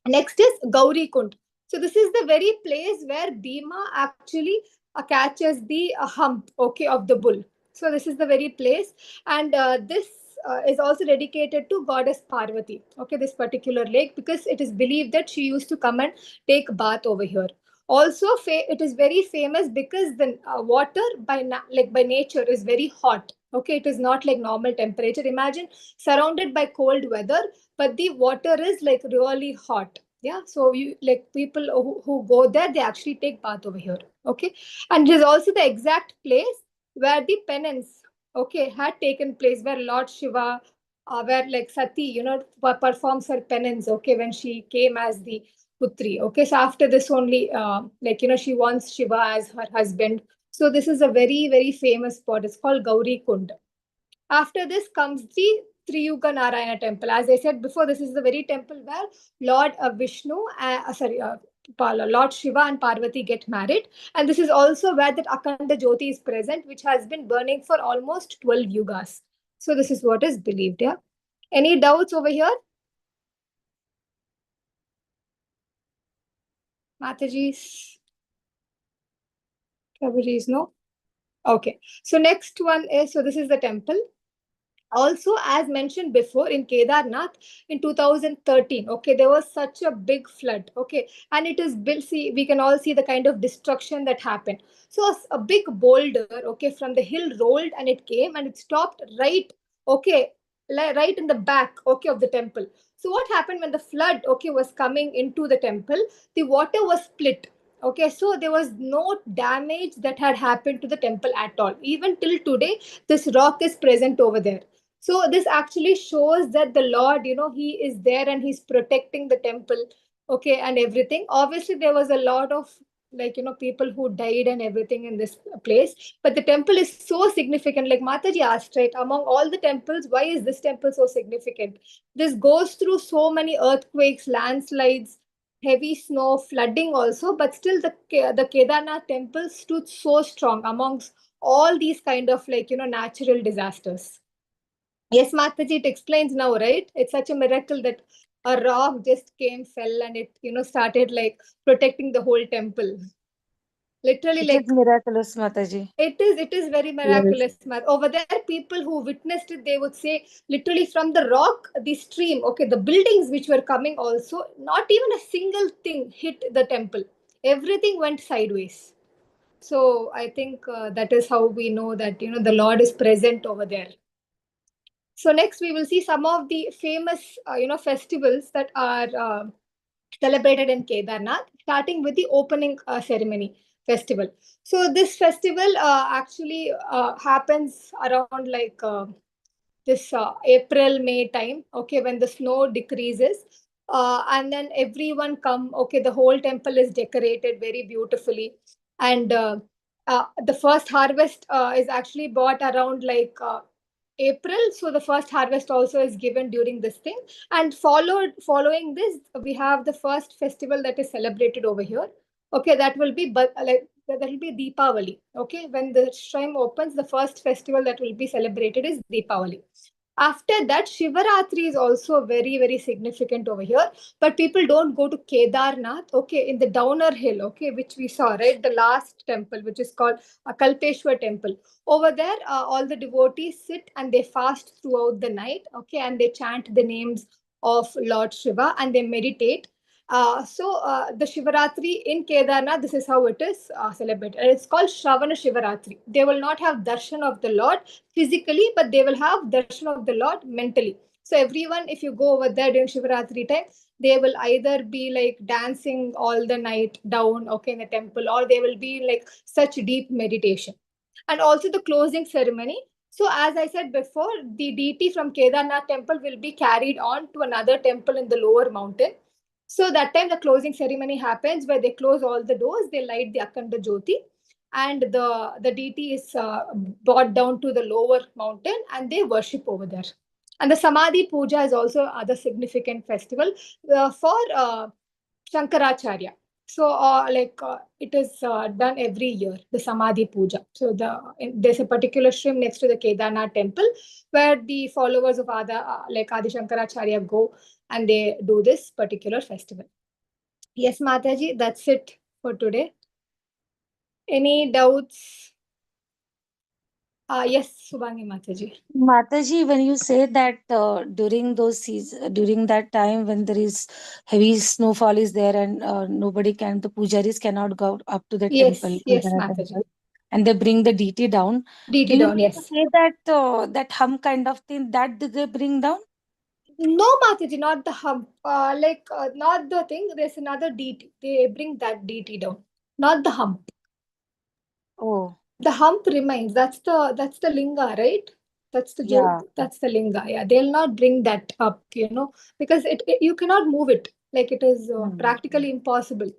Next is Gauri Kund. So this is the very place where Bhima actually catches the hump, okay, of the bull. So this is the very place, and this is also dedicated to goddess Parvati. Okay, this particular lake, because it is believed that she used to come and take bath over here. Also, it is very famous because the water like by nature is very hot. Okay, it is not like normal temperature. Imagine surrounded by cold weather, but the water is like really hot. Yeah, so you like people who go there, they actually take bath over here. Okay, and it is also the exact place where the penance, okay, had taken place, where Lord Shiva, where like Sati, performs her penance, okay, when she came as the Putri. Okay, so after this only, she wants Shiva as her husband. So this is a very, very famous spot. It's called Gauri Kund. After this comes the Triyuga Narayana temple. As I said before, this is the very temple where Lord Lord Shiva and Parvati get married. And this is also where that Akhanda Jyoti is present, which has been burning for almost 12 yugas. So this is what is believed. Yeah. Any doubts over here? Mataji's? Prabhuji's, no? Okay. So next one is, so this is the temple. Also, as mentioned before, in Kedarnath in 2013, okay, there was such a big flood, okay, and it is built. See, we can all see the kind of destruction that happened. So a big boulder, okay, from the hill rolled and it came and it stopped right, okay, right in the back, okay, of the temple. So what happened when the flood, okay, was coming into the temple? The water was split. Okay, so there was no damage that had happened to the temple at all. Even till today, this rock is present over there. So this actually shows that the Lord, he is there and he's protecting the temple, okay, and everything. Obviously, there was a lot of people who died and everything in this place, but the temple is so significant. Like Mataji asked, right, among all the temples, why is this temple so significant? This goes through so many earthquakes, landslides, heavy snow, flooding also, but still the Kedarnath temple stood so strong amongst all these kind of natural disasters. Yes, Mataji, it explains now, right? It's such a miracle that a rock just came, fell, and it, started like protecting the whole temple. Literally, It is like miraculous, Mataji. it is very Yes. miraculous. Over there, people who witnessed it, they would say literally from the rock, the stream, okay, the buildings which were coming also, not even a single thing hit the temple. Everything went sideways. So I think that is how we know that the Lord is present over there. So next we will see some of the famous, festivals that are celebrated in Kedarnath, starting with the opening ceremony festival. So this festival actually happens around like this April, May time, okay, when the snow decreases. And then everyone come, okay, the whole temple is decorated very beautifully. And the first harvest is actually bought around like April. So the first harvest also is given during this thing. And following this, we have the first festival that is celebrated over here. Okay, that will be that will be Deepavali. Okay, when the shrine opens, the first festival that will be celebrated is Deepavali. After that, Shivaratri is also very, very significant over here. But people don't go to Kedarnath, okay, in the Downer Hill, okay, which we saw, right? The last temple, which is called Kalpeshwar temple. Over there, all the devotees sit and they fast throughout the night, okay, and they chant the names of Lord Shiva and they meditate. So the Shivaratri in Kedarnath, this is how it is celebrated. And it's called Shravana Shivaratri. They will not have darshan of the Lord physically, but they will have darshan of the Lord mentally. So everyone, if you go over there during Shivaratri time, they will either be like dancing all the night down, okay, in the temple, or they will be like such deep meditation. And also the closing ceremony. So as I said before, the deity from Kedarnath temple will be carried on to another temple in the lower mountain. So that time the closing ceremony happens where they close all the doors, they light the Akhanda Jyoti, and the deity is brought down to the lower mountain and they worship over there. And the Samadhi Puja is also other significant festival for Shankaracharya. So, it is done every year, the Samadhi Puja. So, there's a particular shrim next to the Kedarnath temple where the followers of Adi Shankaracharya go and they do this particular festival. Yes, Mataji, that's it for today. Any doubts? Yes, Subhangi Mataji. Mataji, when you say that during those during that time when there is heavy snowfall is there and nobody can, the pujaris cannot go up to the temple, Yes, Kedarnath Mataji. temple, and they bring the DT down. Do DT you down, mean to yes. say that that hum kind of thing that did they bring down? No, Mataji, not the hump. Not the thing. There's another DT. They bring that DT down, not the hump. Oh, The hump remains. That's the linga, right? yeah. That's the linga. Yeah, they'll not bring that up, because you cannot move it. Like it is Hmm. practically impossible.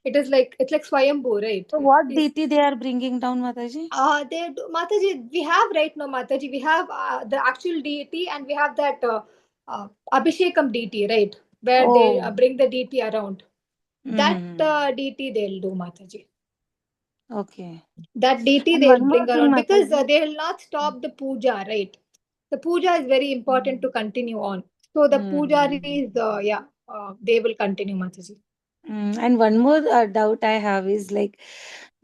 It's like Swayambhu, right? So what It's DT they are bringing down, Mataji? they do, Mataji. We have right now, Mataji. We have the actual deity, and we have that Abhishekam deity, right? Where they Oh, bring the deity around. That mm-hmm. deity they'll do, Mataji. Okay. That deity And they'll one more bring thing, around because Mataji. they will not stop the puja, right? The puja is very important to continue on. So the Mm-hmm. pujaris, they will continue, Mataji. And one more doubt I have is like,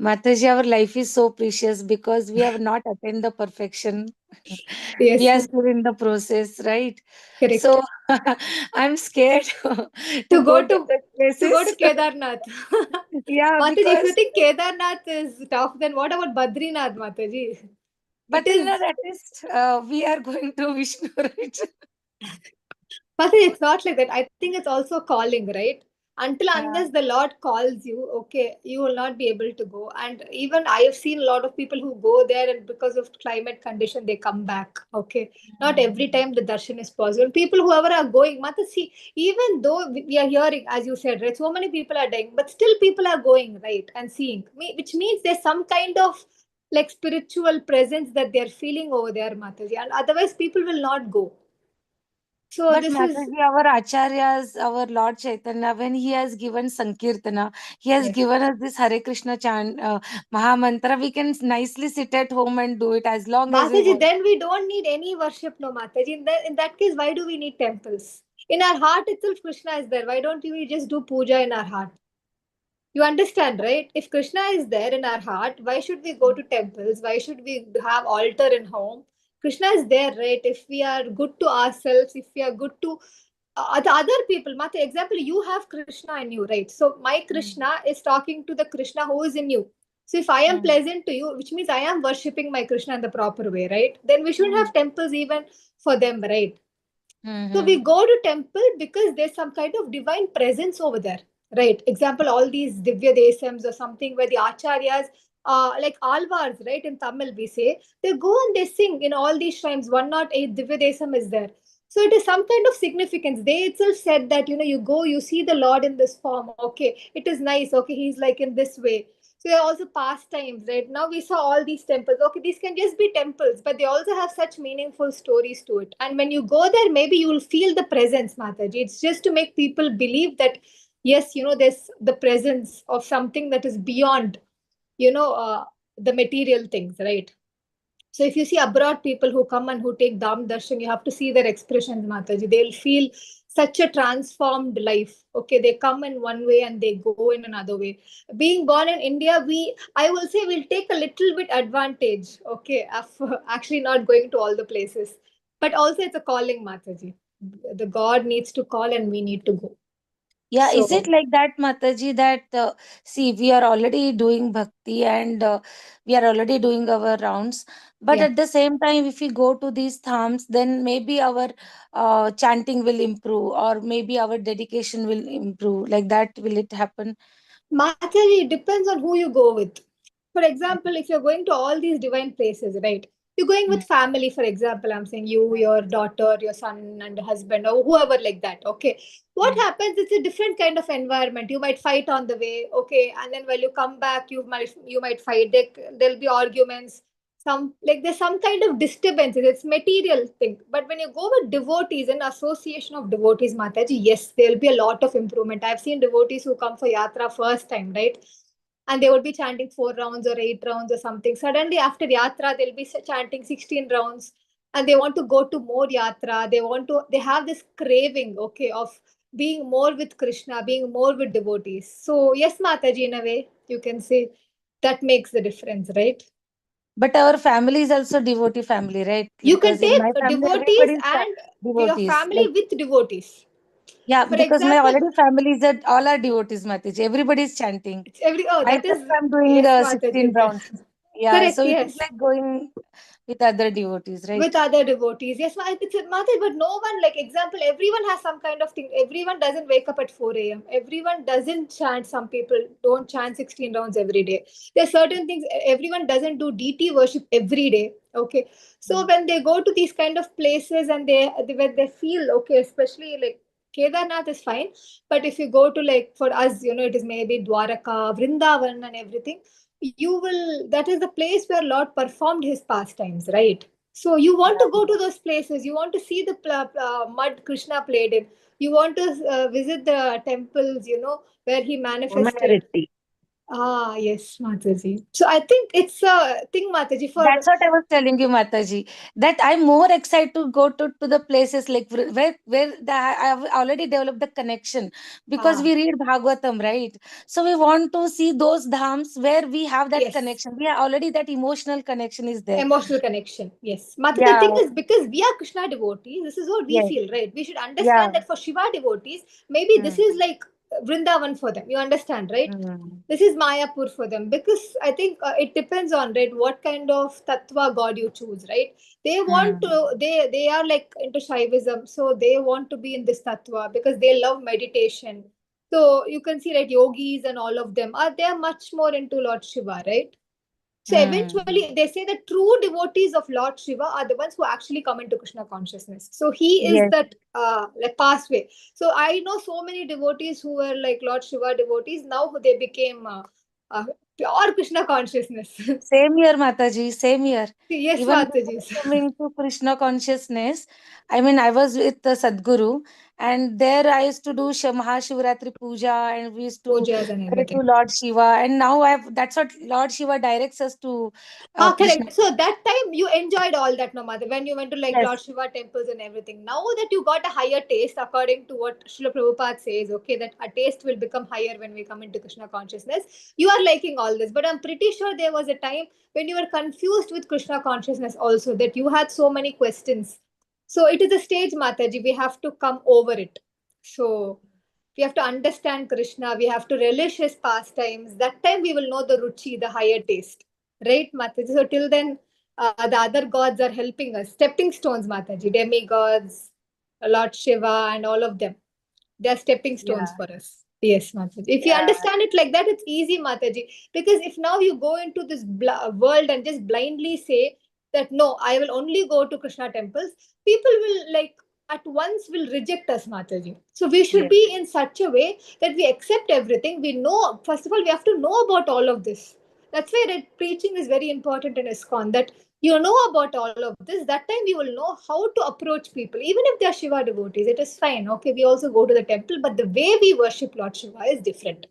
Mataji, our life is so precious because we have not attained the perfection. We Yes, are still in the process, right? So correct. I'm scared to To go go to to such to go to places. Kedarnath. Yeah, Mataji, if you because think Kedarnath is tough, then what about Badrinath, Mataji? It is. Badrinath, at least we are going to Vishnu, right? But it's not like that. I think it's also calling, right? Until Yeah. unless the Lord calls you, okay, you will not be able to go. And even I have seen a lot of people who go there and because of climate condition, they come back. Okay. Not every Mm. time the darshan is possible. People whoever are going, Mata, see, even though we are hearing, as you said, right, so many people are dying, but still people are going, right, and seeing, which means there's some kind of like spiritual presence that they're feeling over there, Mataji. And otherwise, people will not go. So But this is, Mataji, our Acharyas, our Lord Chaitanya, when he has given Sankirtana, he has yes. given us this Hare Krishna chant, Maha Mantra. We can nicely sit at home and do it as long as we Mataji, want. then we don't need any worship, no Mataji. In that case, why do we need temples? In our heart itself, Krishna is there. Why don't we just do puja in our heart? You understand, right? If Krishna is there in our heart, why should we go to temples? Why should we have altar in home? Krishna is there, right? If we are good to ourselves, if we are good to the other people, Mata, example, you have Krishna in you, right? So my Mm. Krishna is talking to the Krishna who is in you. So if I am Mm. pleasant to you, which means I am worshipping my Krishna in the proper way, right? Then we shouldn't Mm. have temples even for them, right? So we Mhm. go to temple because there's some kind of divine presence over there, right? Example, all these Divya Desams or something where the Acharyas, like Alvars, right? In Tamil, we say, they go and they sing in all these shrines. 108 Divya Desam is there. So it is some kind of significance. They itself said that, you go, you see the Lord in this form. Okay, it is nice. Okay, he's like in this way. So there are also pastimes, right? Now we saw all these temples. Okay, these can just be temples, but they also have such meaningful stories to it. And when you go there, maybe you will feel the presence, Mataji. It's just to make people believe that, yes, there's the presence of something that is beyond, the material things, right? So if you see abroad people who come and who take Dham Darshan, you have to see their expressions, Mataji. They'll feel such a transformed life. Okay, they come in one way and they go in another way. Being born in India, I will say, we'll take a little bit advantage, okay, of actually not going to all the places. But also it's a calling, Mataji. The God needs to call and we need to go. Yeah, is it So like that, Mataji, that see, we are already doing bhakti and we are already doing our rounds, but yeah. at the same time, if we go to these thams, then maybe our chanting will improve, or maybe our dedication will improve. Like that, will it happen? Mataji, it depends on who you go with. For example, if you're going to all these divine places, right? You're going Mm, with family, for example, I'm saying you, your daughter, your son, and husband, or whoever like that. Okay. What mm, happens? It's a different kind of environment. You might fight on the way, okay, and then when you come back, you might fight. There'll be arguments. There's some kind of disturbances. It's material thing. But when you go with devotees and association of devotees, Mataji, yes, there'll be a lot of improvement. I've seen devotees who come for yatra first time, right? And they would be chanting 4 rounds or 8 rounds or something. Suddenly, after yatra, they'll be chanting 16 rounds, and they want to go to more yatra. They have this craving, okay, of being more with Krishna, being more with devotees. So, yes, Mataji, in a way, you can say that makes the difference, right? But our family is also devotee family, right? You can Because in my take family, devotees everybody is and your devotees. family Like, with devotees. yeah, For because my example, already family is that all are devotees, Mataji. Everybody is chanting. it's every, oh, that Myself, is, I'm doing yes, 16 Mataji. rounds. Yeah, Correct, so it is yes. like going with other devotees, right? With other devotees. Yes, it's a Mataji, but no one, like, example, everyone has some kind of thing. Everyone doesn't wake up at 4 a.m. Everyone doesn't chant. Some people don't chant 16 rounds every day. There are certain things, everyone doesn't do DT worship every day. Okay. So when they go to these kind of places and when they feel, okay, especially like Kedarnath is fine. But if you go to, like, for us, it is maybe Dwaraka, Vrindavan and everything, that is the place where Lord performed his pastimes, right? So you want to go to those places. You want to see the mud Krishna played in. You want to visit the temples, where he manifested. Familiarity. Ah, yes, Mataji. So I think it's a thing, Mataji, for, That's what I was telling you, Mataji. That I'm more excited to go to the places like I've already developed the connection because ah, we read Bhagavatam, right? So we want to see those dhams where we have that yes, connection. We are already that emotional connection is there. emotional connection. Yes. Mataji, the Yeah. thing is, because we are Krishna devotees, this is what we Yes. feel, right? We should Yeah. understand that for Shiva devotees, maybe this Mm. is like Vrindavan for them. You understand, right? Mm. This is Mayapur for them, because I think it depends on, right, what kind of tattva god you choose, right? They want Mm. to, they are like into Shaivism, so they want to be in this tattva because they love meditation. So you can see, right, yogis and all of them are, they are much more into Lord Shiva, right? So Mm. eventually, they say the true devotees of Lord Shiva are the ones who actually come into Krishna consciousness. So he is Yes. that like pathway. So I know so many devotees who were like Lord Shiva devotees. Now they became uh, pure Krishna consciousness. Same here, Mataji. Same here. Yes, Even Mataji. before coming to Krishna consciousness, I mean, I was with the Sadguru, and there I used to do Mahashivratri Puja, and we used to Pujas and pray to everything. Lord Shiva. And now that's what Lord Shiva directs us to Ah, Krishna. correct. So that time you enjoyed all that, no matter when you went to like Yes. Lord Shiva temples and everything. Now that you got a higher taste, according to what Srila Prabhupada says, okay, that a taste will become higher when we come into Krishna consciousness. You are liking all this, but I'm pretty sure there was a time when you were confused with Krishna consciousness also, that you had so many questions. So it is a stage, Mataji. We have to come over it. So we have to understand Krishna. We have to relish his pastimes. That time we will know the ruchi, the higher taste. Right, Mataji? So till then, the other gods are helping us. Stepping stones, Mataji. Demigods, Lord Shiva, and all of them. They are stepping stones Yeah. for us. Yes, Mataji. If you Yeah. understand it like that, it's easy, Mataji. Because if now you go into this world and just blindly say that, no, I will only go to Krishna temples, people will like at once will reject us, Mataji. So we should Yes. be in such a way that we accept everything. We know, first of all, we have to know about all of this. That's why preaching is very important in ISKCON, that you know about all of this. That time you will know how to approach people. Even if they are Shiva devotees, it is fine. Okay, we also go to the temple, but the way we worship Lord Shiva is different.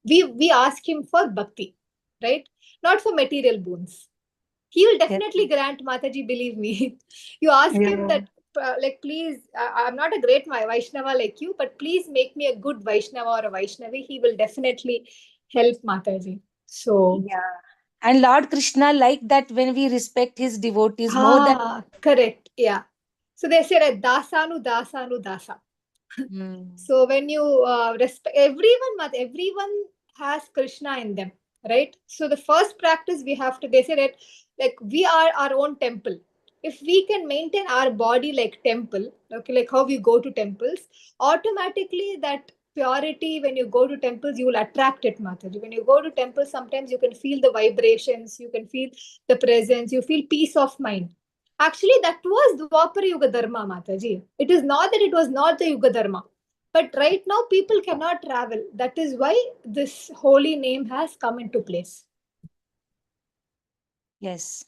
We ask him for bhakti, right? Not for material boons. He will Yes. definitely grant, Mataji, believe me. You ask him Yeah. that, like, please, I'm not a great Vaishnava like you, but please make me a good Vaishnava or a Vaishnavi. He will definitely help, Mataji. So, Yeah. And Lord Krishna like that when we respect his devotees more than. correct. Yeah. So they say that dasanu, dasanu, dasa. Mm. So when you respect everyone has Krishna in them, right? So the first practice we have to, they say that like we are our own temple. If we can maintain our body like temple, okay, like how we go to temples, automatically that purity, when you go to temples, you will attract it, Mataji. When you go to temples, sometimes you can feel the vibrations, you can feel the presence, you feel peace of mind. Actually, that was Dwapara Yuga Dharma, Mataji. It is not that it was not the Yuga Dharma. But right now, people cannot travel. That is why this holy name has come into place. Yes.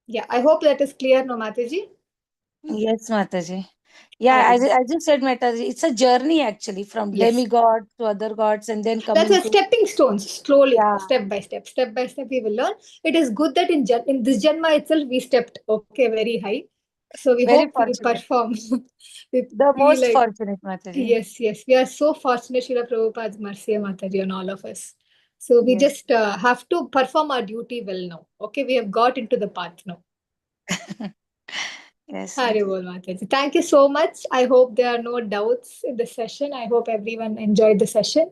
Yeah, I hope that is clear, no, Mataji? Yes, Mataji. Yeah, Ah, as you said, Mataji, it's a journey actually from yes. demigod to other gods and then That's coming a to. stepping stones, slowly, Yeah, step by step, we will learn. It is good that in this Janma itself, we stepped, okay, very high. So we very hope we fortunate. perform. The We most like, fortunate, Mataji. yes, yes. We are so fortunate, Srila Prabhupada's mercy, Mataji, on all of us. So we Yes. just have to perform our duty well now. Okay, we have got into the path now. Yes, Hari Mataji. bol, Mataji. Thank you so much. I hope there are no doubts in the session. I hope everyone enjoyed the session.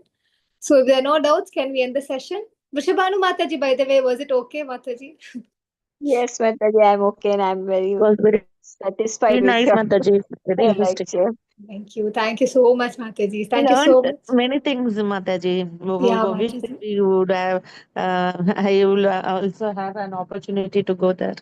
So if there are no doubts, can we end the session? Vrishabhanu Mataji, by the way, was it okay, Mataji? Yes, Mataji, I'm okay and I'm very It was very satisfied with nice, your Mataji. Very interesting. lecture. Thank you. Thank you so much, Mataji. I Thank you learned so much. many things, Mataji. Yeah, Wish Mataji. you would have. I will also have an opportunity to go there.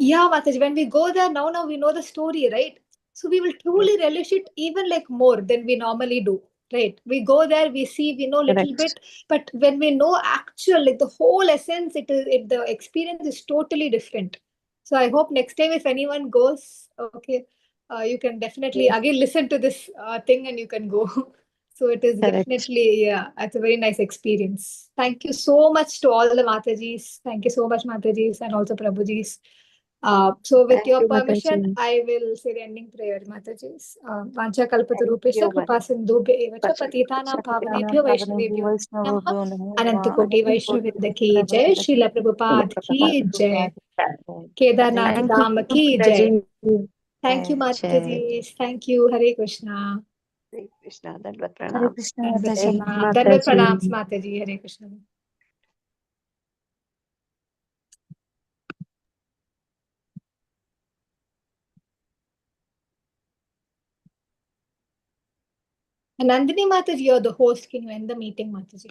Yeah, Mataji, when we go there now we know the story, right? So we will Yes, truly relish it even like more than we normally do, right? We go there, we see, we know little correct. bit, but when we know actual, like the whole essence, the experience is totally different. So I hope next time if anyone goes, okay, you can definitely Yes, again listen to this thing and you can go. So it is Correct. definitely, yeah, it's a very nice experience. Thank you so much to all the Matajis. Thank you so much, Matajis, and also Prabhujis. So with Thank your you, permission, Mataji. I will say the ending prayer, Mataji. Vancha kalpatarupesha you, kripa Mataji. sindhubhya eva cha patitanam pavanebhyo vaishnavebhyo namaha. Anantakoti Vaishnavinda ki jai, Srila Prabhupada ki jai, Kedarnath Thank you, Dham ki jai. Mataji. Thank you, Jai. Mataji. Thank you. Hare Krishna. Hare Krishna, Dandavat Hare Pranam. Krishna, Dandavat Mataji. Thank you, pranam. Dandavat pranams, Mataji. Mataji. Hare Krishna. And Nandini Mataji, you're the host. Can you end the meeting, Mataji?